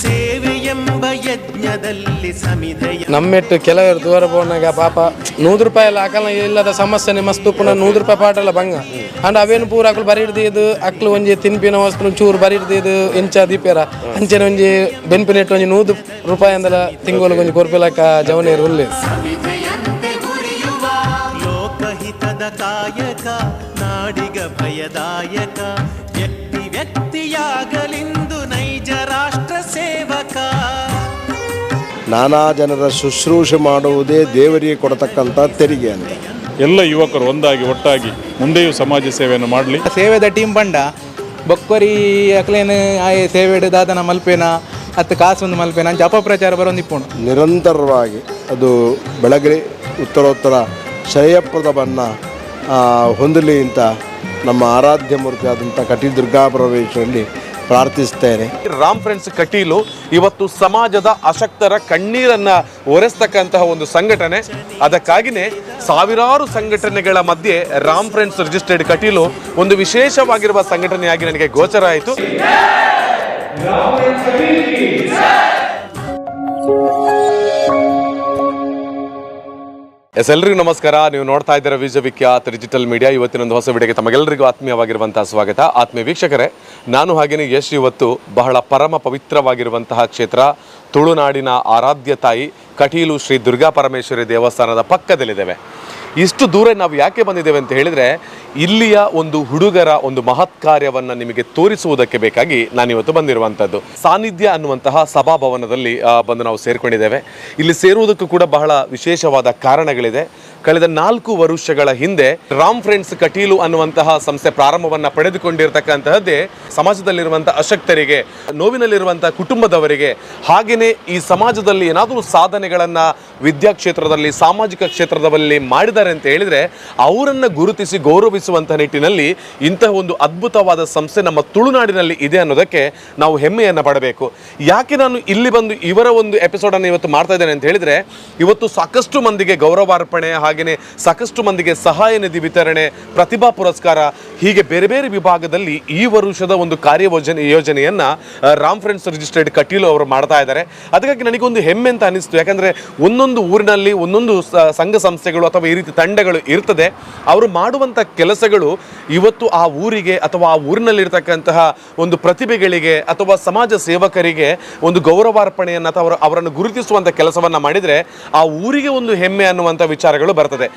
ಸೇವೆಯೆಂಬ ಯಜ್ಞದಲ್ಲಿ ಸಮಿಧೆಯ ನಮ್ಮೆಟ್ಟು ಕೆಲವರು ದೂರ ಬೋನಾಗ ಪಾಪ ₹100 ಎಲ್ಲ ಅಕಲ ಇಲ್ಲದ ಸಮಸ್ಯೆ ಮಸ್ತು ಪುನಃ ₹100 ಪಾಟಲ್ಲ ಬಂಗ ಅಂಡ್ ಅವೇನು ಪೂರ ಅಕ್ಲು ಬರಿ ಹಿಡ್ದಿದ್ದು ಅಕ್ಲು ಒಂಜಿ ತಿನ್ಪಿನ ವಸ್ತು ಚೂರು ಬರಿ ಹಿಡ್ದಿದ್ದು ಎಂಚ ದೀಪೇರ ಅಂಚೆನ ಒಂಜಿ ಬೆನ್ಪಿನೆಟ್ಟು ಒಂಜಿ ₹100 ಅಂದಲ ತಿಂಗಳು ಒಂಜಿ ಕೊರ್ಪಿಲಕ್ಕ ಜವನೇರು ಉಳ್ಳಿ ಲೋಕಹಿತದ ಕಾಯಕ ನಾಡಿಗ ಭಯದಾಯಕ ವ್ಯಕ್ತಿಯಾಗಲಿಂದು ನೈಜ ರಾಷ್ಟ್ರ ಸೇವಕ. ನಾನಾ ಜನರ ಶುಶ್ರೂಷೆ ಮಾಡುವುದೇ ದೇವರಿಗೆ ಕೊಡತಕ್ಕಂಥ ತೆರಿಗೆ ಅಂತ. ಎಲ್ಲ ಯುವಕರು ಒಂದಾಗಿ ಒಟ್ಟಾಗಿ ಮುಂದೆಯೂ ಸಮಾಜ ಸೇವೆಯನ್ನು ಮಾಡಲಿ. ಸೇವೆದ ಟೀಮ್ ಬಂಡ ಬೊಕ್ಕೊರಿ ಅಕ್ಲೇನು ಆಯೆ ಸೇವೆಡ್ ದಾದನ ಮಲ್ಪೇನ ಹತ್ತು ಕಾಸೊಂದು ಮಲ್ಪೇನ ಅಂಚ ಅಪಪ್ರಚಾರ ಬರೋಂದಿಪ್ಪುಣು ನಿರಂತರವಾಗಿ ಅದು ಬೆಳಗ್ಗೆ ಉತ್ತರೋತ್ತರ ಶ್ರೇಯಪ್ರದವನ್ನು ಹೊಂದಲಿ ಅಂತ ನಮ್ಮ ಆರಾಧ್ಯ ಮೂರ್ತಿ ಆದಂಥ ಕಟೀಲು ದುರ್ಗಾಪರಮೇಶ್ವರಲ್ಲಿ ಪ್ರಾರ್ಥಿಸ್ತೇನೆ. ರಾಮ್ ಫ್ರೆಂಡ್ಸ್ ಕಟೀಲು ಇವತ್ತು ಸಮಾಜದ ಅಶಕ್ತರ ಕಣ್ಣೀರನ್ನ ಒರೆಸ್ತಕ್ಕಂತಹ ಒಂದು ಸಂಘಟನೆ. ಅದಕ್ಕಾಗಿಯೇ ಸಾವಿರಾರು ಸಂಘಟನೆಗಳ ಮಧ್ಯೆ ರಾಮ್ ಫ್ರೆಂಡ್ಸ್ ರಿಜಿಸ್ಟರ್ಡ್ ಕಟೀಲು ಒಂದು ವಿಶೇಷವಾಗಿರುವ ಸಂಘಟನೆಯಾಗಿ ನನಗೆ ಗೋಚರ ಆಯಿತು. ಎಲ್ರಿಗೂ ನಮಸ್ಕಾರ. ನೀವು ನೋಡ್ತಾ ಇದ್ದೀರಾ ವಿಶ್ವವಿಖ್ಯಾತ ಡಿಜಿಟಲ್ ಮೀಡಿಯಾ. ಇವತ್ತಿನೊಂದು ಹೊಸ ವಿಡಿಯೋಗೆ ತಮಗೆಲ್ಲರಿಗೂ ಆತ್ಮೀಯವಾಗಿರುವಂತಹ ಸ್ವಾಗತ. ಆತ್ಮೀಯ ವೀಕ್ಷಕರೇ, ನಾನು ಹಾಗೆಯೇ ಯಶ್ ಇವತ್ತು ಬಹಳ ಪರಮ ಪವಿತ್ರವಾಗಿರುವಂತಹ ಕ್ಷೇತ್ರ ತುಳುನಾಡಿನ ಆರಾಧ್ಯ ತಾಯಿ ಕಟೀಲು ಶ್ರೀ ದುರ್ಗಾ ಪರಮೇಶ್ವರಿ ದೇವಸ್ಥಾನದ ಪಕ್ಕದಲ್ಲಿದ್ದೇವೆ. ಇಷ್ಟು ದೂರ ನಾವು ಯಾಕೆ ಬಂದಿದ್ದೇವೆ ಅಂತ ಹೇಳಿದರೆ, ಇಲ್ಲಿಯ ಒಂದು ಹುಡುಗರ ಒಂದು ಮಹತ್ ಕಾರ್ಯವನ್ನು ನಿಮಗೆ ತೋರಿಸುವುದಕ್ಕೆ ಬೇಕಾಗಿ ನಾನಿವತ್ತು ಬಂದಿರುವಂಥದ್ದು. ಸಾನ್ನಿಧ್ಯ ಅನ್ನುವಂತಹ ಸಭಾಭವನದಲ್ಲಿ ಬಂದು ನಾವು ಸೇರಿಕೊಂಡಿದ್ದೇವೆ. ಇಲ್ಲಿ ಸೇರುವುದಕ್ಕೂ ಕೂಡ ಬಹಳ ವಿಶೇಷವಾದ ಕಾರಣಗಳಿದೆ. ಕಳೆದ 4 ವರ್ಷಗಳ ಹಿಂದೆ ರಾಮ್ ಫ್ರೆಂಡ್ಸ್ ಕಟೀಲು ಅನ್ನುವಂತಹ ಸಂಸ್ಥೆ ಪ್ರಾರಂಭವನ್ನು ಪಡೆದುಕೊಂಡಿರ್ತಕ್ಕಂತಹದ್ದೇ ಸಮಾಜದಲ್ಲಿರುವಂತಹ ಅಶಕ್ತರಿಗೆ, ನೋವಿನಲ್ಲಿರುವಂತಹ ಕುಟುಂಬದವರಿಗೆ, ಹಾಗೆಯೇ ಈ ಸಮಾಜದಲ್ಲಿ ಏನಾದರೂ ಸಾಧನೆಗಳನ್ನು ವಿದ್ಯಾಕ್ಷೇತ್ರದಲ್ಲಿ, ಸಾಮಾಜಿಕ ಕ್ಷೇತ್ರದಲ್ಲಿ ಮಾಡಿದ್ದಾರೆ ಅಂತ ಹೇಳಿದರೆ ಅವರನ್ನು ಗುರುತಿಸಿ ಗೌರವಿಸುವಂಥ ನಿಟ್ಟಿನಲ್ಲಿ ಇಂತಹ ಒಂದು ಅದ್ಭುತವಾದ ಸಂಸ್ಥೆ ನಮ್ಮ ತುಳುನಾಡಿನಲ್ಲಿ ಇದೆ ಅನ್ನೋದಕ್ಕೆ ನಾವು ಹೆಮ್ಮೆಯನ್ನು ಪಡಬೇಕು. ಯಾಕೆ ನಾನು ಇಲ್ಲಿ ಬಂದು ಇವರ ಒಂದು ಎಪಿಸೋಡನ್ನು ಇವತ್ತು ಮಾಡ್ತಾ ಇದ್ದೇನೆ ಅಂತ ಹೇಳಿದರೆ, ಇವತ್ತು ಸಾಕಷ್ಟು ಮಂದಿಗೆ ಗೌರವಾರ್ಪಣೆ, ಹಾಗೆಯೇ ಸಾಕಷ್ಟು ಮಂದಿಗೆ ಸಹಾಯ ನಿಧಿ ವಿತರಣೆ, ಪ್ರತಿಭಾ ಪುರಸ್ಕಾರ, ಹೀಗೆ ಬೇರೆ ಬೇರೆ ವಿಭಾಗದಲ್ಲಿ ಈ ವರ್ಷದ ಒಂದು ಯೋಜನೆಯನ್ನು ರಾಮ್ ಫ್ರೆಂಡ್ಸ್ ರಿಜಿಸ್ಟರ್ಡ್ ಕಟೀಲು ಅವರು ಮಾಡ್ತಾ ಇದ್ದಾರೆ. ಅದಕ್ಕಾಗಿ ನನಗೊಂದು ಹೆಮ್ಮೆ ಅಂತ ಅನಿಸ್ತು. ಯಾಕಂದರೆ ಒಂದೊಂದು ಊರಿನಲ್ಲಿ ಒಂದೊಂದು ಸಂಘ ಸಂಸ್ಥೆಗಳು ಅಥವಾ ಈ ರೀತಿ ತಂಡಗಳು ಇರ್ತದೆ. ಅವರು ಮಾಡುವಂಥ ಕೆಲಸಗಳು ಇವತ್ತು ಆ ಊರಿಗೆ ಅಥವಾ ಆ ಊರಿನಲ್ಲಿರ್ತಕ್ಕಂತಹ ಒಂದು ಪ್ರತಿಭೆಗಳಿಗೆ ಅಥವಾ ಸಮಾಜ ಸೇವಕರಿಗೆ ಒಂದು ಗೌರವಾರ್ಪಣೆಯನ್ನು ಅಥವಾ ಅವರನ್ನು ಗುರುತಿಸುವಂಥ ಕೆಲಸವನ್ನು ಮಾಡಿದರೆ ಆ ಊರಿಗೆ ಒಂದು ಹೆಮ್ಮೆ ಅನ್ನುವಂಥ ವಿಚಾರಗಳು ಬರ್ತದೆ.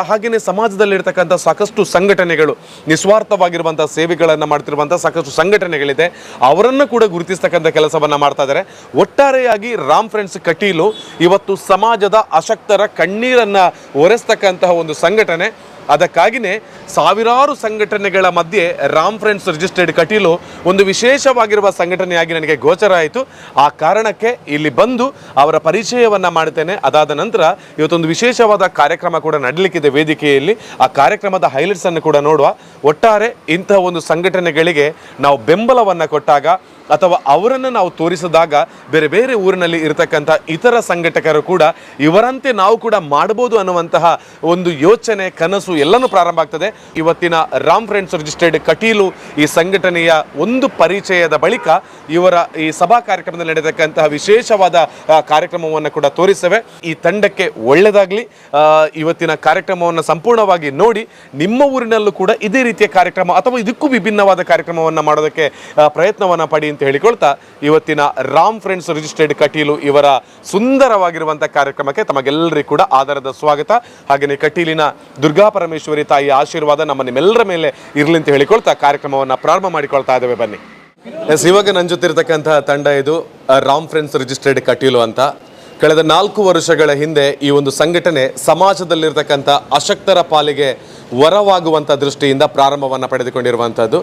ಹಾಗೆಯೇ ಸಮಾಜದಲ್ಲಿರ್ತಕ್ಕಂಥ ಸಾಕಷ್ಟು ಸಂಘಟನೆಗಳು, ನಿಸ್ವಾರ್ಥವಾಗಿರುವಂಥ ಸೇವೆಗಳನ್ನು ಮಾಡ್ತಿರುವಂಥ ಸಾಕಷ್ಟು ಸಂಘಟನೆಗಳಿದೆ, ಅವರನ್ನು ಕೂಡ ಗುರುತಿಸ್ತಕ್ಕಂಥ ಕೆಲಸವನ್ನು ಮಾಡ್ತಾ ಇದ್ದಾರೆ. ಒಟ್ಟಾರೆಯಾಗಿ ರಾಮ್ ಫ್ರೆಂಡ್ಸ್ ಕಟೀಲು ಇವತ್ತು ಸಮಾಜದ ಅಶಕ್ತರ ಕಣ್ಣೀರನ್ನು ಒರೆಸ್ತಕ್ಕಂತಹ ಒಂದು ಸಂಘಟನೆ. ಅದಕ್ಕಾಗಿಯೇ ಸಾವಿರಾರು ಸಂಘಟನೆಗಳ ಮಧ್ಯೆ ರಾಮ್ ಫ್ರೆಂಡ್ಸ್ ರಿಜಿಸ್ಟರ್ಡ್ ಕಟೀಲು ಒಂದು ವಿಶೇಷವಾಗಿರುವ ಸಂಘಟನೆಯಾಗಿ ನನಗೆ ಗೋಚರ ಆಯಿತು. ಆ ಕಾರಣಕ್ಕೆ ಇಲ್ಲಿ ಬಂದು ಅವರ ಪರಿಚಯವನ್ನು ಮಾಡ್ತೇನೆ. ಅದಾದ ನಂತರ ಇವತ್ತೊಂದು ವಿಶೇಷವಾದ ಕಾರ್ಯಕ್ರಮ ಕೂಡ ನಡೀಲಿಕ್ಕಿದೆ ವೇದಿಕೆಯಲ್ಲಿ. ಆ ಕಾರ್ಯಕ್ರಮದ ಹೈಲೈಟ್ಸನ್ನು ಕೂಡ ನೋಡುವ. ಒಟ್ಟಾರೆ ಇಂತಹ ಒಂದು ಸಂಘಟನೆಗಳಿಗೆ ನಾವು ಬೆಂಬಲವನ್ನು ಕೊಟ್ಟಾಗ ಅಥವಾ ಅವರನ್ನು ನಾವು ತೋರಿಸಿದಾಗ ಬೇರೆ ಬೇರೆ ಊರಿನಲ್ಲಿ ಇರತಕ್ಕಂಥ ಇತರ ಸಂಘಟಕರು ಕೂಡ ಇವರಂತೆ ನಾವು ಕೂಡ ಮಾಡಬಹುದು ಅನ್ನುವಂತಹ ಒಂದು ಯೋಚನೆ, ಕನಸು ಎಲ್ಲನೂ ಪ್ರಾರಂಭ ಆಗ್ತದೆ. ಇವತ್ತಿನ ರಾಮ್ ಫ್ರೆಂಡ್ಸ್ ರಿಜಿಸ್ಟರ್ಡ್ ಕಟೀಲು ಈ ಸಂಘಟನೆಯ ಒಂದು ಪರಿಚಯದ ಬಳಿಕ ಇವರ ಈ ಸಭಾ ಕಾರ್ಯಕ್ರಮದಲ್ಲಿ ನಡೆದಕ್ಕಂತಹ ವಿಶೇಷವಾದ ಕಾರ್ಯಕ್ರಮವನ್ನು ಕೂಡ ತೋರಿಸ್ತೇವೆ. ಈ ತಂಡಕ್ಕೆ ಒಳ್ಳೆಯದಾಗಲಿ. ಇವತ್ತಿನ ಕಾರ್ಯಕ್ರಮವನ್ನು ಸಂಪೂರ್ಣವಾಗಿ ನೋಡಿ ನಿಮ್ಮ ಊರಿನಲ್ಲೂ ಕೂಡ ಇದೇ ರೀತಿಯ ಕಾರ್ಯಕ್ರಮ ಅಥವಾ ಇದಕ್ಕೂ ವಿಭಿನ್ನವಾದ ಕಾರ್ಯಕ್ರಮವನ್ನು ಮಾಡೋದಕ್ಕೆ ಪ್ರಯತ್ನವನ್ನು ಪಡಿ ಅಂತ ಹೇಳಿಕೊಳ್ತಾ ಇವತ್ತಿನ ರಾಮ್ ಫ್ರೆಂಡ್ಸ್ ರಿಜಿಸ್ಟರ್ಡ್ ಕಟೀಲು ಇವರ ಸುಂದರವಾಗಿರುವಂತಹ ಕಾರ್ಯಕ್ರಮಕ್ಕೆ ತಮಗೆಲ್ಲರಿಗೂ ಕೂಡ ಆಧಾರದ ಸ್ವಾಗತ. ಹಾಗೆಯೇ ಕಟೀಲಿನ ದುರ್ಗಾ ಪರಮೇಶ್ವರಿ ತಾಯಿಯ ಆಶೀರ್ವಾದ ನಮ್ಮ ನಿಮ್ಮೆಲ್ಲರ ಮೇಲೆ ಇರಲಿ ಅಂತ ಹೇಳಿಕೊಳ್ತಾ ಕಾರ್ಯಕ್ರಮವನ್ನು ಪ್ರಾರಂಭ ಮಾಡಿಕೊಳ್ತಾ ಇದ್ದೇವೆ. ಬನ್ನಿ. ಇವಾಗ ನನ್ನ ಜೊತೆ ಇರತಕ್ಕಂತಹ ತಂಡ ಇದು ರಾಮ್ ಫ್ರೆಂಡ್ಸ್ ರಿಜಿಸ್ಟರ್ಡ್ ಕಟೀಲು ಅಂತ. ಕಳೆದ 4 ವರ್ಷಗಳ ಹಿಂದೆ ಈ ಒಂದು ಸಂಘಟನೆ ಸಮಾಜದಲ್ಲಿರ್ತಕ್ಕಂಥ ಅಶಕ್ತರ ಪಾಲಿಗೆ ವರವಾಗುವಂಥ ದೃಷ್ಟಿಯಿಂದ ಪ್ರಾರಂಭವನ್ನು ಪಡೆದುಕೊಂಡಿರುವಂಥದ್ದು.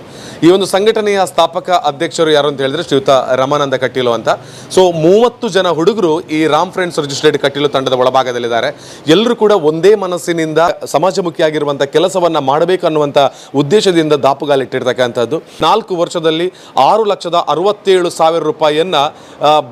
ಈ ಒಂದು ಸಂಘಟನೆಯ ಸ್ಥಾಪಕ ಅಧ್ಯಕ್ಷರು ಯಾರು ಅಂತ ಹೇಳಿದ್ರೆ ಶ್ರೀಯುತ ರಮಾನಂದ ಕಟೀಲು ಅಂತ. ಸೊ 30 ಜನ ಹುಡುಗರು ಈ ರಾಮ್ ಫ್ರೆಂಡ್ಸ್ ರಿಜಿಸ್ಟರ್ಡ್ ಕಟೀಲು ತಂಡದ ಒಳಭಾಗದಲ್ಲಿದ್ದಾರೆ. ಎಲ್ಲರೂ ಕೂಡ ಒಂದೇ ಮನಸ್ಸಿನಿಂದ ಸಮಾಜಮುಖಿಯಾಗಿರುವಂಥ ಕೆಲಸವನ್ನು ಮಾಡಬೇಕು ಅನ್ನುವಂಥ ಉದ್ದೇಶದಿಂದ ದಾಪುಗಾಲಿಟ್ಟಿರ್ತಕ್ಕಂಥದ್ದು. 4 ವರ್ಷದಲ್ಲಿ 6,67,000 ರೂಪಾಯಿಯನ್ನು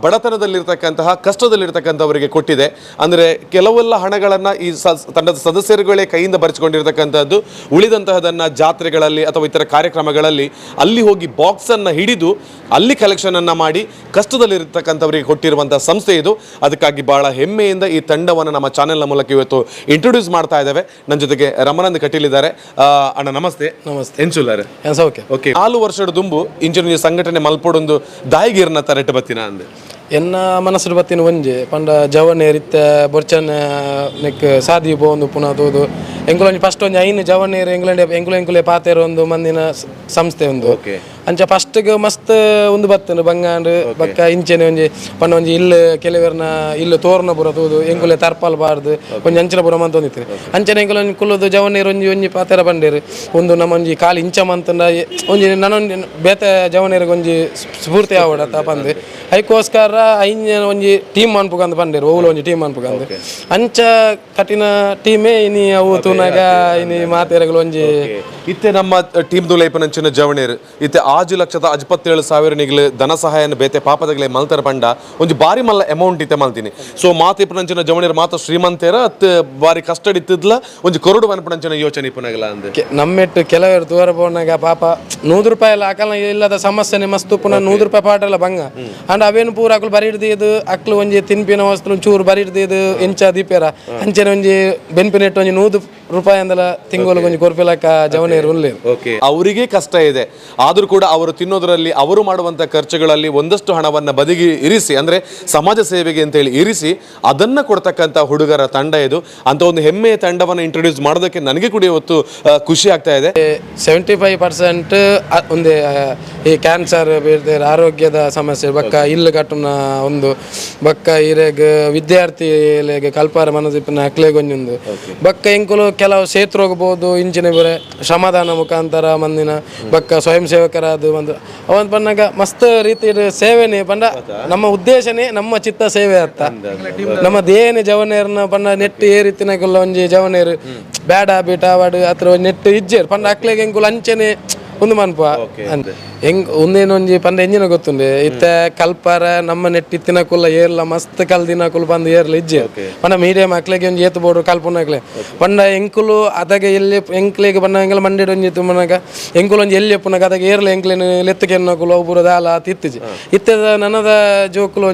ಬಡತನದಲ್ಲಿರ್ತಕ್ಕಂತಹ, ಕಷ್ಟದಲ್ಲಿರ್ತಕ್ಕಂಥವರಿಗೆ ಕೊಟ್ಟಿದೆ. ಅಂದರೆ ಕೆಲವೆಲ್ಲ ಹಣಗಳನ್ನು ಈ ತಂಡದ ಸದಸ್ಯರುಗಳೇ ಕೈಯಿಂದ ಬರೆಸಿಕೊಂಡಿರ್ತಕ್ಕಂಥದ್ದು. ಮಾಡುವಂಥದ್ದು. ಉಳಿದಂತಹದನ್ನು ಜಾತ್ರೆಗಳಲ್ಲಿ ಅಥವಾ ಇತರ ಕಾರ್ಯಕ್ರಮಗಳಲ್ಲಿ ಅಲ್ಲಿ ಹೋಗಿ ಬಾಕ್ಸನ್ನು ಹಿಡಿದು ಅಲ್ಲಿ ಕಲೆಕ್ಷನನ್ನು ಮಾಡಿ ಕಷ್ಟದಲ್ಲಿರ್ತಕ್ಕಂಥವರಿಗೆ ಕೊಟ್ಟಿರುವಂಥ ಸಂಸ್ಥೆ ಇದು. ಅದಕ್ಕಾಗಿ ಬಹಳ ಹೆಮ್ಮೆಯಿಂದ ಈ ತಂಡವನ್ನು ನಮ್ಮ ಚಾನೆಲ್ನ ಮೂಲಕ ಇವತ್ತು ಇಂಟ್ರೊಡ್ಯೂಸ್ ಮಾಡ್ತಾ ಇದ್ದೇವೆ. ನನ್ನ ಜೊತೆಗೆ ರಮನಂದ್ ಕಟೀಲ್ ಇದ್ದಾರೆ. ಅಣ್ಣ ನಮಸ್ತೆ. ನಮಸ್ತೆ. ಎಂಚುಲಾರೆ ಓಕೆ ಓಕೆ 4 ವರ್ಷದ ದುಂಬು ಇಂಚಿನ ಸಂಘಟನೆ ಮಲ್ಪೊಡೊಂದು ದಾಯಿಗಿರ್ನ ತರೆಟ್ ಬತ್ತಿನ ಅಂದೆ ಎನ್ನ ಮನಸ್ಸು ಬತ್ತಿನ ಒಂಜೆ ಪಂಡ ಜವನೆ ಇತ್ತ ಬೊರ್ಚನ್ ನೆಕ್ ಸಾದಿ ಬೋಂದು ಪುನಃ ತೋದು ಎಂಕುಲೊಂಜಿ ಫಸ್ಟ್ ಒಂಜಿ ಐನು ಜವನೇರು ಎಂಕುಲೆ ಪಾತೆರು ಒಂದು ಮಂದಿನ ಸಂಸ್ಥೆ ಒಂದು ಅಂಚ ಫಸ್ಟ್ಗೆ ಮಸ್ತ್ ಒಂದು ಬತ್ತನು ಬಂಗಾಂಡ್ ಬಕ್ಕ ಇಂಚೆನೆ ಒಂಜಿ ಪಂಡ ಒಂಜಿ ಇಲ್ಲು ಕೆಲವರ್ನ ಇಲ್ಲು ತೋರ್ನ ಬುರ ತೂದು ಎಂಕುಲೆ ತರ್ಪಲ್ ಬಾರ್ದು ಒಂಜಿ ಅಂಚನ ಬುರ ಮಂತ ಒಂದಿತ್ತು ಅಂಚನೆ ಎಂಕುಲೊಂಜಿ ಕುಲ್ಲುದು ಜವನೇರು ಒಂಜಿ ಪಾತೆರ ಬಂಡೇರು ಒಂದು ನಮ್ಮ ಒಂಜಿ ಕಾಲು ಇಂಚ ಮಂತಂಡ ಒಂಜಿ ನನ್ನೊಂಜಿ ಬೇತೆ ಜವನೇರಿಗೆ ಒಂಜಿ ಸ್ಫೂರ್ತಿ ಆವಡತ್ತ ಪಂದು ಅದಕ್ಕೋಸ್ಕರ ಐಂಜ ಒಂಜಿ ಟೀಮ್ ಅನ್ಪುಗಂದು ಬಂಡೇರು ಓವ್ಲು ಒಂಜಿ ಟೀಮ್ ಅನ್ಪುಗಂದು ಅಂಚ ಕಠಿಣ ಟೀಮೇ ಇನಿ ಅವು ತೂನಾಗ ಇನಿ ಮಾತೆರಗಳು ಒಂಜಿ ಇತ್ತೆ ನಮ್ಮ ಟೀಮ್ ದುಲೈಪನಂಚಿನ ಜವಣೇರು ಇತ್ತೆ 6,57,000 ನಿಗಲು ಧನ ಸಹಾಯನ ಬೇತೆ ಪಾಪದಗಲೆ ಮಲ್ತರ ಪಂಡ ಒಂಜಿ ಬಾರಿ ಮಲ್ಲ ಅಮೌಂಟ್ ಇತ್ತೆ ಮಲ್ತೀನಿ. ಸೊ ಮಾತಿಪ್ಪನಂಚಿನ ಜವಣೇರು ಮಾತ ಶ್ರೀಮಂತೇರ ಅತ್ ಬಾರಿ ಕಷ್ಟ ಇತ್ತಿದ್ಲ ಒಂಜಿ ಕೊರಡು ಅನ್ಪನಂಚಿನ ಯೋಚನೆ ಇಪ್ಪನಾಗಲ್ಲ ಅಂದೆ ನಮ್ಮೆಟ್ಟು ಕೆಲವರು ತೋರ ಬೋನಾಗ ಪಾಪ 100 ರೂಪಾಯಿ ಎಲ್ಲ ಅಕಲ್ನ ಇಲ್ಲದ ಸಮಸ್ಯೆ ಮಸ್ತು ಪುನಃ 100 ರೂಪಾಯಿ ಪಾಟೆಲ್ಲ ಬಂಗ ಅಂಡ್ ಅವೇನು ಪೂರ ಅಕ್ಲು ಬರಿಡ್ದು ಅಕ್ಲು ಒಂಜಿ ತಿನ್ಪಿನ ವಸ್ತು ಚೂರು ಬರಿಡ್ದು ಎಂಚ ದೀಪೇರ ಅಂಚೆನ ಒಂಜಿ ಬೆನ್ಪಿನೆಟ್ಟು ಒಂಜಿ 100 ರೂಪಾಯಿ ಅಂದಲ ತಿಂಗಳು ಒಂಜಿ ಕೊರ್ಪಿಲಕ್ಕ ಜವನೇರು ಉನ್ಲೇರು. ಅವರಿಗೆ ಕಷ್ಟ ಇದೆ ಆದ್ರೂ ಕೂಡ ಅವರು ತಿನ್ನೋದ್ರಲ್ಲಿ ಅವರು ಮಾಡುವಂತ ಖರ್ಚುಗಳಲ್ಲಿ ಒಂದಷ್ಟು ಹಣವನ್ನ ಬದಿಗೆ ಇರಿಸಿ ಅಂದ್ರೆ ಸಮಾಜ ಸೇವೆಗೆ ಅಂತ ಹೇಳಿ ಇರಿಸಿ ಅದನ್ನ ಕೊಡ್ತಕ್ಕಂತ ಹುಡುಗರ ತಂಡ ಇದು. ಅಂತ ಒಂದು ಹೆಮ್ಮೆಯ ತಂಡವನ್ನ ಇಂಟ್ರೊಡ್ಯೂಸ್ ಮಾಡೋದಕ್ಕೆ ನನಗೆ ಕೂಡ ಇವತ್ತು ಖುಷಿ ಆಗ್ತಾ ಇದೆ. 75% ಒಂದೇ ಈ ಕ್ಯಾನ್ಸರ್ ಬೇರೆ ಆರೋಗ್ಯದ ಸಮಸ್ಯೆ ಬಕ್ಕ ಇಲ್ಲು ಕಟ್ಟುನ ಒಂದು ಬಕ್ಕ ಇರೆಗ್ ವಿದ್ಯಾರ್ಥಿ ಕಲ್ಪಾರ ಮನದಿಪ್ಪಿನ ಅಕ್ಲೆಗೊಂಜೊಂದು ಬಕ್ಕ ಎಂಕುಲು ಕೆಲವು ಸೇತುರು ಹೋಗ್ಬೋದು ಇಂಚಿನ ಬೇರೆ ಶ್ರಮದಾನ ಮುಖಾಂತರ ಮಂದಿನ ಬಕ್ಕ ಸ್ವಯಂ ಸೇವಕರಾದ ಒಂದು ಅವನ್ ಬಂದಾಗ ಮಸ್ತ್ ರೀತಿ ಸೇವೆನೇ ಬಂದ ನಮ್ಮ ಉದ್ದೇಶನೇ ನಮ್ಮ ಚಿತ್ತ ಸೇವೆ ಅತ್ತ ನಮ್ಮ ದೇನೆ ಜವನೇರ್ನ ಬಂದ ನೆಟ್ಟು ಏ ರೀತಿನಾಗೆಲ್ಲ ಒಂಜಿ ಜವನೇರು ಬ್ಯಾಡ ಬೀಟ ವಾಡು ಅತ್ರ ನೆಟ್ಟು ಇಜ್ಜೇರು ಪಂಡ ಅಕ್ಲೆಗೆ ಎಂಕುಲು ಅಂಚೆನೆ ಒಂದು ಮನ್ಪ ಹೆಂಗ್ ಒಂದೇನೊಂಜಿ ಪಂಡ ಎಂಜಿನ ಗೊತ್ತುಂಡೆ ಇತ್ತ ಕಲ್ಪಾರ ನಮ್ಮ ನೆಟ್ಟಿತ್ತಿನ ಕುಲ್ಲ ಏರ್ಲ ಮಸ್ತ್ ಕಲ್ದಿನ ಕುಲ್ ಬಂದು ಏರ್ಲ ಇಜ್ಜೆ ಪಂಡ ಮೀಡಿಯಂ ಅಕ್ಲೆಗೆ ಒಂಜಿ ಏತು ಬೋಡು ಕಲ್ಪುನಾಗ್ಲೆ ಪಂಡ ಎಂಕುಲು ಅದಾಗೆ ಎಲ್ಲಿ ಎಂಕ್ಲೆಗೆ ಬಂದ ಎಂಗಲ ಮಂಡಿಡ್ ಒಂಜಿ ತುಮನಾಗ ಎಂಕುಲು ಒಂಜಿ ಎಲ್ಲಿ ಪುನಗ ಅದಾಗೆ ಏರ್ಲ ಎಂಕ್ಲೇನು ಲೆತ್ತಕೆನ್ನ ಕುಲ ಒಬ್ಬರು ದಾಲ ತಿತ್ತಿಜಿ ಇತ್ತದ ನನ್ನದ ಜೋಕುಲು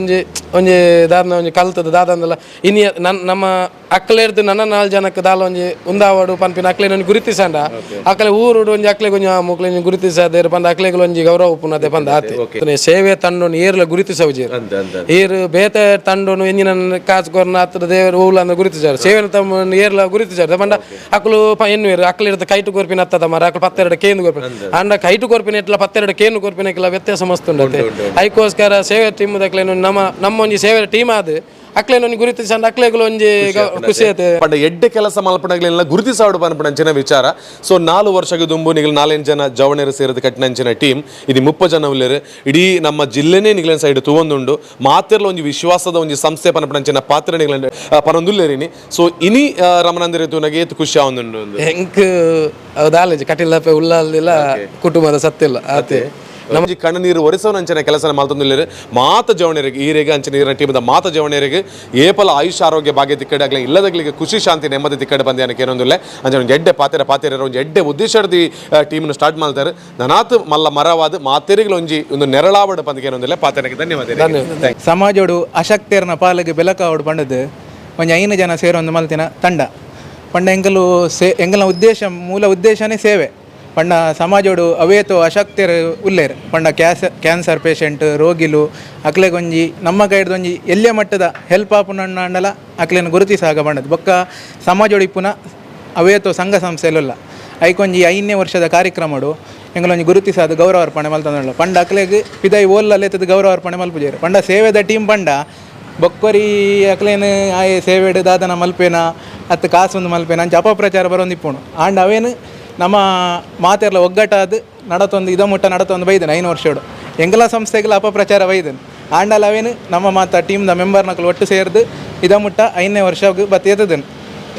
ಒಂಜಿ ದಾದನ ಒಂಜಿ ಕಲ್ತದ ದಾದಂದಲ್ಲ ಇನಿ ನಮ್ಮ ಅಕ್ಲೇರ್ದು ನನ್ನ 4 ಜನಕ್ಕೆ ದಾಲ ಒಂಜಿ ಉಂದಾವಾಡು ಪನ್ಪಿನ ಅಕ್ಲೇನ ಗುರುತಿಸಂಡ ಅಕ್ಲೆ ಊರುಡು ಒಂಜಿ ಅಕ್ಲೆಗೆ ಒಂಜಿ ಮುಕ್ಲೆ ಗುರುತಿಸದೇರು ಪಂಡ ಅಕ್ಲೆಗಳು ಒಂಜಿ ಗೌರವ ಪುನದೆ ಪಂದ ಆತೆ ಸೇವೆ ತಂಡೋನು ಏರ್ಲ ಗುರುತಿಸವಜಿ ಏರು ಬೇತೆ ತಂಡೋನು ಎಂಜಿನ ಕಾಸ್ಕೊರ್ನ ಹತ್ರ ದೇವರು ಹೂಲ ಅಂದ್ರೆ ಗುರುತಿಸಾರು ಸೇವೆನ ತಮ್ಮ ಏರ್ಲ ಗುರುತಿಸಾರು ಪಂಡ ಅಕ್ಲು ಎನ್ನುವೇರು ಅಕ್ಲಿರ್ದ ಕೈಟು ಕೊರ್ಪಿನ ಹತ್ತದ ಮರ ಅಕ್ಲು 12 ಕೇಂದು ಕೊರ್ಪಿನ ಅಂಡ ಕೈಟು ಕೊರ್ಪಿನ ಇಟ್ಲ 12 ಕೇಂದು ಕೊರ್ಪಿನಕ್ಕೆಲ್ಲ ವ್ಯತ್ಯಾಸ ಮಸ್ತ್ ಉಂಡತೆ ಅದಕ್ಕೋಸ್ಕರ ಸೇವೆ ಟೀಮ್ ಅಕ್ಲೇನು ನಮ್ಮ ಒಂಜಿ ಸೇವೆ ಟೀಮ್ ಆದ ಅಕ್ಲೇನೊಂದು ಗುರುತಿಸಂಡ ಅಕ್ಲೆಗಳು ಒಂಜಿ ಖುಷಿ ಆಯ್ತು ಪಂಡ ಎಡ್ಡೆ ಕೆಲಸ ಮಲ್ಪಣಗಳೆಲ್ಲ ಗುರುತಿಸಾಡು ಪನ್ಪಣಂಚಿನ ವಿಚಾರ. ಸೊ 4 ವರ್ಷದ ದುಂಬು ನಿಗಲು 4 ಜನ ಜವಣೇರು ಸೇರಿದ ಕಟ್ಟಿನಂಚಿನ ಟೀಮ್ ಇದು 30 ಜನ ಉಳ್ಳೇರು ಇಡೀ ನಮ್ಮ ಜಿಲ್ಲೆನೇ ನಿಗಲಿನ ಸೈಡ್ ತಗೊಂಡುಂಡು ಮಾತೆರ್ಲ ಒಂಜಿ ವಿಶ್ವಾಸದ ಒಂಜಿ ಸಂಸ್ಥೆ ಪನ್ಪಣಂಚಿನ ಪಾತ್ರ ನಿಗಲ ಪನೊಂದುಲ್ಲೇರಿನಿ. ಸೊ ಇನಿ ರಮನಂದಿರ ತೂನಗೆ ಏತು ಖುಷಿ ಆವೊಂದುಂಡು ಹೆಂಗ್ ಹೌದಾಲಜಿ ಕಟಿಲಪೆ ಉಳ್ಳಾಲಿಲ್ಲ ಕುಟುಂಬದ ಸತ್ತಿಲ್ಲ ಆತೆ ನಮ್ಮಜಿ ಕಣ್ಣು ನೀರು ಒರೆಸೋನಂಚಿನ ಕೆಲಸ ಮಾಲ್ತೊಂದಿಲ್ಲೇರು ಮಾತ ಜವಣೇರಿಗೆ ಈರೆಗೆ ಅಂಚಿನ ನೀರಿನ ಟೀಮದ ಮಾತ ಜವಣೇರಿಗೆ ಏಪಲ ಆಯುಷ್ ಆರೋಗ್ಯ ಭಾಗ್ಯ ತಿಕ್ಕಡೆ ಆಗಲಿ ಇಲ್ಲದಗಳಿಗೆ ಖುಷಿ ಶಾಂತಿ ನೆಮ್ಮದಿ ತಿಕ್ಕಡೆ ಬಂದು ಏನಕ್ಕೆ ಏನೊಂದಿಲ್ಲ ಅಂಚೆ ಒಂದು ಎಡ್ಡೆ ಪಾತೆರ ಒಂದು ಎಡ್ಡೆ ಉದ್ದೇಶದ ಟೀಮ್ನ ಸ್ಟಾರ್ಟ್ ಮಾಡ್ತಾರೆ ನನಾತ್ ಮಲ್ಲ ಮರವಾದ ಮಾತೆರಿಗೆ ಒಂದು ನೆರಳಾವಡು ಬಂದಿಗೆ ಏನೊಂದಿಲ್ಲ ಪಾತೆರಕ್ಕೆ ಧನ್ಯವಾದ. ಸಮಾಜೋಡು ಅಶಕ್ತರನ ಪಾಲಿಗೆ ಬೆಲಕಾವಡು ಪಂಡದು ಒಂಜಿ 5 ಜನ ಸೇರೊಂದು ಮಲ್ತಿನ ತಂಡ ಪಂಡ ಎಂಗಲ ಮೂಲ ಉದ್ದೇಶನೇ ಸೇವೆ ಪಂಡ ಸಮಾಜೋಡು ಅವೇತೋ ಅಶಕ್ತರು ಉಲ್ಲೇರು ಪಂಡ ಕ್ಯಾನ್ಸರ್ ಪೇಷಂಟ್ ರೋಗಿಲು ಅಕ್ಲೆಗೊಂಜಿ ನಮ್ಮ ಕೈಡ್ದೊಂಜಿ ಎಲ್ಲೇ ಮಟ್ಟದ ಹೆಲ್ಪ್ ಆಪುನಂಡಲ ಅಕ್ಲೆನ ಗುರುತಿಸಾಗ ಬಂಡದು ಬೊಕ್ಕ ಸಮಾಜೋಡು ಇಪ್ಪುನ ಅವೇತೋ ಸಂಘ ಸಂಸ್ಥೆಲ್ಲ ಐಕೊಂಜಿ 5ನೇ ವರ್ಷದ ಕಾರ್ಯಕ್ರಮಡು ಎಂಗಳೊಂಜಿ ಗುರುತಿಸಾದ ಗೌರವ ಅರ್ಪಣೆ ಮಲ್ತಂದಳು ಪಂಡ ಅಕ್ಲೆಗೆ ಪಿದೈ ಓಲ್ಲಲೆತ್ತದ ಗೌರವ ಅರ್ಪಣೆ ಮಲ್ಪುಜೇರು ಪಂಡ ಸೇವೆದ ಟೀಮ್ ಪಂಡ ಬೊಕ್ಕೊರಿ ಅಕ್ಲೇನು ಆಯೆ ಸೇವೆಡು ದಾದನ ಮಲ್ಪೇನ ಅತ್ತು ಕಾಸೊಂದು ಮಲ್ಪೇನ ಅಂಚ ಅಪಪ್ರಚಾರ ಬರೋಂದಿಪ್ಪುಣು ಆಂಡ ಅವೇನು ನಮ್ಮ ಮಾತೆರ್ಲ ಒಗ್ಗಟ್ಟಾದ ನಡತೊಂದು ಇದಮುಟ್ಟ ನಡತೊಂದು ಬೈದನು 5 ವರ್ಷೋಡು ಎಂಗಲ ಸಂಸ್ಥೆಗಳ ಅಪಪ್ರಚಾರ ಬೈದನು ಆಂಡಲ್ ಅವೇನು ನಮ್ಮ ಮಾತ ಟೀಮ್ದ ಮೆಂಬರ್ನಕ್ಲು ಒಟ್ಟು ಸೇರಿದು ಇದಮುಟ್ಟ 5ನೇ ವರ್ಷ ಬತ್ತಿಯದನು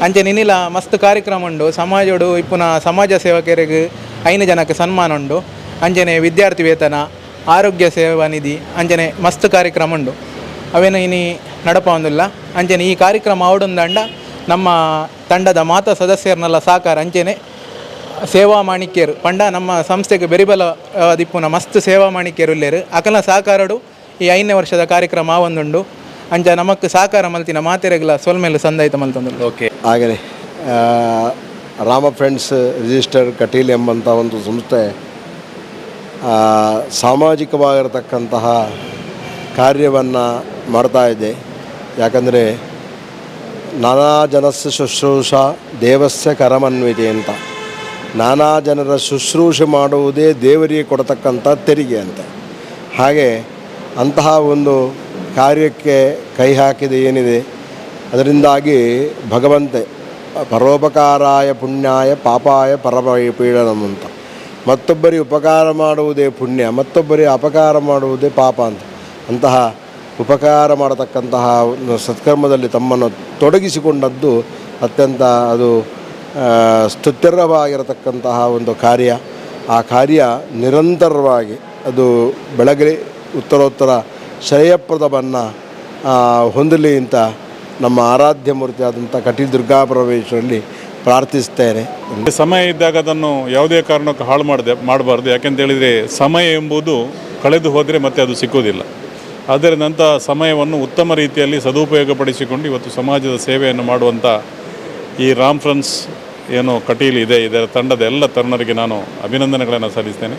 ಅಂಚೆ ನಿನಿಲ ಮಸ್ತ್ ಕಾರ್ಯಕ್ರಮ ಉಂಡು ಸಮಾಜೋಡು ಇಪ್ಪುನ ಸಮಾಜ ಸೇವಕರಿಗೆ 5 ಜನಕ್ಕೆ ಸನ್ಮಾನ ಉಂಡು ಅಂಜನೆ ವಿದ್ಯಾರ್ಥಿ ವೇತನ ಆರೋಗ್ಯ ಸೇವಾ ನಿಧಿ ಅಂಜನೆ ಮಸ್ತ್ ಕಾರ್ಯಕ್ರಮ ಉಂಡು ಅವೇನು ಇನಿ ನಡಪ ಒಂದಿಲ್ಲ ಅಂಜನೆ ಈ ಕಾರ್ಯಕ್ರಮ ಆವಡೊಂದಂಡ ನಮ್ಮ ತಂಡದ ಮಾತ ಸದಸ್ಯರನ್ನೆಲ್ಲ ಸಾಕಾರ ಅಂಚೆನೆ ಸೇವಾ ಮಾಣಿಕ್ಯರು ಪಂಡ ನಮ್ಮ ಸಂಸ್ಥೆಗೆ ಬೆರಿಬಲ ದಿಪ್ಪುನ ಮಸ್ತ್ ಸೇವಾ ಮಾಣಿಕ್ಯರು ಇಲ್ಲೇರು ಅಕಲ್ನ ಸಹಕಾರಡು ಈ 5ನೇ ವರ್ಷದ ಕಾರ್ಯಕ್ರಮ ಒಂದುಂಡು ಅಂಚ ನಮಕ್ ಸಹಕಾರ ಮಲ್ತಿನ ಮಾತೆರೆಗ್ಲ ಸೊಲ್ಮೇಲೆ ಸಂದಾಯಿತ ಮಲ್ತಂದು. ಓಕೆ, ಹಾಗೆಯೇ ರಾಮ ಫ್ರೆಂಡ್ಸ್ ರಿಜಿಸ್ಟರ್ ಕಟೀಲ್ ಎಂಬಂಥ ಒಂದು ಸಂಸ್ಥೆ ಸಾಮಾಜಿಕವಾಗಿರತಕ್ಕಂತಹ ಕಾರ್ಯವನ್ನು ಮಾಡ್ತಾ ಇದೆ. ಯಾಕಂದರೆ ನಾನಾ ಜನಸ್ಯ ಶುಶ್ರೂಷಾ ದೇವಸ್ಯ ಕರಮನ್ವಿತೆ ಅಂತ, ನಾನಾ ಜನರ ಶುಶ್ರೂಷೆ ಮಾಡುವುದೇ ದೇವರಿಗೆ ಕೊಡತಕ್ಕಂಥ ತೆರಿಗೆ ಅಂತ. ಹಾಗೆ ಅಂತಹ ಒಂದು ಕಾರ್ಯಕ್ಕೆ ಕೈ ಹಾಕಿದೆ ಏನಿದೆ, ಅದರಿಂದಾಗಿ ಭಗವಂತೆ ಪರೋಪಕಾರಾಯ ಪುಣ್ಯಾಯ ಪಾಪಾಯ ಪರಪೀಡನಂ ಅಂತ, ಮತ್ತೊಬ್ಬರಿಗೆ ಉಪಕಾರ ಮಾಡುವುದೇ ಪುಣ್ಯ, ಮತ್ತೊಬ್ಬರಿಗೆ ಅಪಕಾರ ಮಾಡುವುದೇ ಪಾಪ ಅಂತ. ಅಂತಹ ಉಪಕಾರ ಮಾಡತಕ್ಕಂತಹ ಸತ್ಕರ್ಮದಲ್ಲಿ ತಮ್ಮನ್ನು ತೊಡಗಿಸಿಕೊಂಡದ್ದು ಅತ್ಯಂತ ಅದು ಸ್ತುತ್ಯರ್ಹವಾಗಿರತಕ್ಕಂತಹ ಒಂದು ಕಾರ್ಯ. ಆ ಕಾರ್ಯ ನಿರಂತರವಾಗಿ ಅದು ಬೆಳಗಲಿ ಉತ್ತರೋತ್ತರ ಶ್ರೇಯಪ್ರದವನ್ನು ಹೊಂದಲಿ ಅಂತ ನಮ್ಮ ಆರಾಧ್ಯ ಮೂರ್ತಿ ಆದಂಥ ಕಟೀಲ್ ದುರ್ಗಾಪರಮೇಶ್ವರಲ್ಲಿ ಪ್ರಾರ್ಥಿಸ್ತೇನೆ. ಸಮಯ ಇದ್ದಾಗ ಅದನ್ನು ಯಾವುದೇ ಕಾರಣಕ್ಕೂ ಹಾಳು ಮಾಡಬಾರ್ದು. ಯಾಕೆಂತೇಳಿದರೆ ಸಮಯ ಎಂಬುದು ಕಳೆದು ಹೋದರೆ ಮತ್ತೆ ಅದು ಸಿಕ್ಕೋದಿಲ್ಲ. ಆದ್ದರಿಂದ ಸಮಯವನ್ನು ಉತ್ತಮ ರೀತಿಯಲ್ಲಿ ಸದುಪಯೋಗಪಡಿಸಿಕೊಂಡು ಇವತ್ತು ಸಮಾಜದ ಸೇವೆಯನ್ನು ಮಾಡುವಂಥ ಈ ರಾಮ್ ಫ್ರೆಂಡ್ಸ್ ಏನು ಕಟೀಲ್ ಇದೆ, ಇದರ ತಂಡದ ಎಲ್ಲ ತರುಣರಿಗೆ ನಾನು ಅಭಿನಂದನೆಗಳನ್ನು ಸಲ್ಲಿಸ್ತೇನೆ.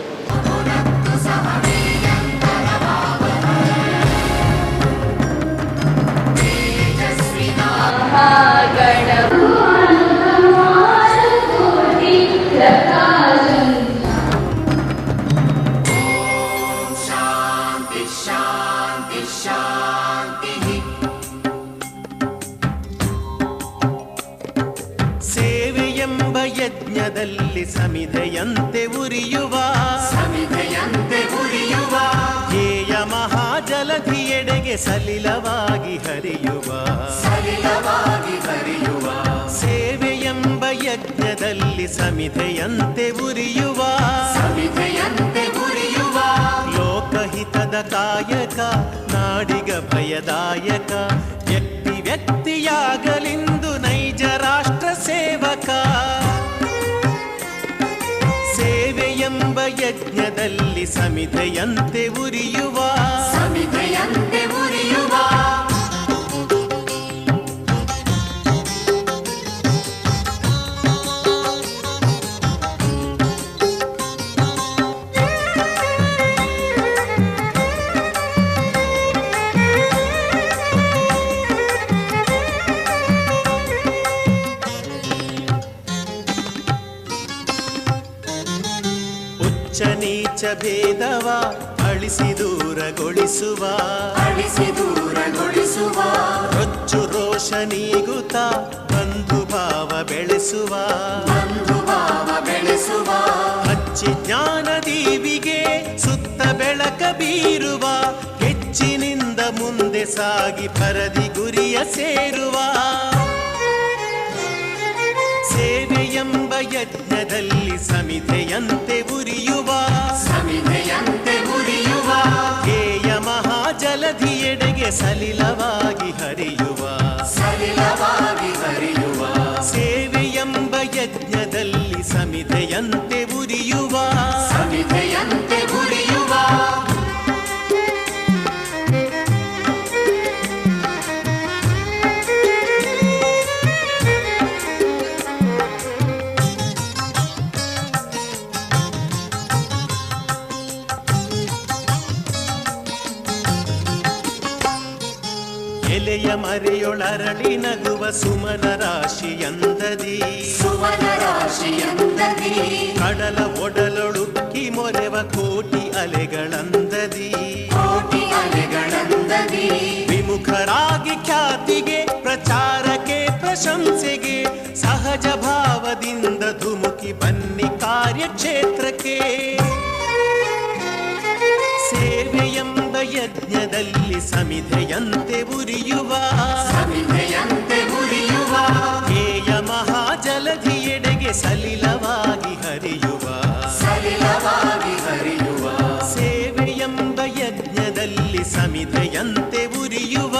ಸೇವೆಯೆಂಬ ಯಜ್ಞದಲ್ಲಿ ಸಮಿಧೆಯಂತೆ ಉರಿಯುವ ಧ್ಯೇಯ ಮಹಾಜಲಧಿಯೆಡೆಗೆ ಸಲಿಲವಾಗಿ ಹರಿಯುವ ಸೇವೆಯೆಂಬ ಯಜ್ಞದಲ್ಲಿ ಸಮಿಧೆಯಂತೆ ಉರಿಯುವ ಲೋಕಹಿತದ ಕಾಯಕ ನಾಡಿಗ ಭಯದಾಯಕ ವ್ಯಕ್ತಿಯಾಗಲಿಂದು ನೈಜ ರಾಷ್ಟ್ರ ಸೇವಕ ಸೇವೆಯೆಂಬ ಯಜ್ಞದಲ್ಲಿ ಸಮಿಧೆಯಂತೆ ಉರಿಯುವ ನೀಚ ಭೇದವ ಅಳಿಸಿ ದೂರಗೊಳಿಸುವ ರೊಚ್ಚು ರೋಷ ನೀಗುತ್ತ ಬಂಧು ಭಾವ ಬೆಳೆಸುವ ಹಚ್ಚಿ ಜ್ಞಾನ ದೀವಿಗೆ ಸುತ್ತ ಬೆಳಕ ಬೀರುವ ಹೆಚ್ಚಿನಿಂದ ಮುಂದೆ ಸಾಗಿ ಪರದಿ ಗುರಿಯ ಸೇರುವ ಸೇವೆಯೆಂಬ ಯಜ್ಞದಲ್ಲಿ ಸಮಿಧೆಯಂತೆ ಉರಿಯುವ ಧ್ಯೇಯ ಮಹಾಜಲಧಿಯೆಡೆಗೆ ಸಲಿಲವಾಗಿ ಹರಿಯುವ ಸೇವೆಯೆಂಬ ಯಜ್ಞದಲ್ಲಿ ಸಮಿಧೆಯಂತೆ ಉರಿಯುವ ಎಲೆಯ ಮರೆಯೊಳರಳಿ ನಗುವ ಸುಮನ ರಾಶಿಯಂದದಿ ಕಡಲ ಒಡಲೊಳುಕ್ಕಿ ಮೊರೆವ ಕೋಟಿ ಅಲೆಗಳಂದದಿ ವಿಮುಖರಾಗಿ ಖ್ಯಾತಿಗೆ ಪ್ರಚಾರಕ್ಕೆ ಪ್ರಶಂಸೆಗೆ ಸಹಜ ಭಾವದಿಂದ ಧುಮುಕಿ ಬನ್ನಿ ಕಾರ್ಯಕ್ಷೇತ್ರಕ್ಕೆ ಸೇವೆಯೆಂಬ ಯಜ್ಞದಲ್ಲಿ ಸಮಿಧೆಯಂತೆ ಉರಿಯುವ ಧ್ಯೇಯ ಮಹಾಜಲಧಿಯೆಡೆಗೆ ಸಲಿಲವಾಗಿ ಹರಿಯುವ ಸೇವೆಯೆಂಬ ಯಜ್ಞದಲ್ಲಿ ಸಮಿಧೆಯಂತೆ ಉರಿಯುವ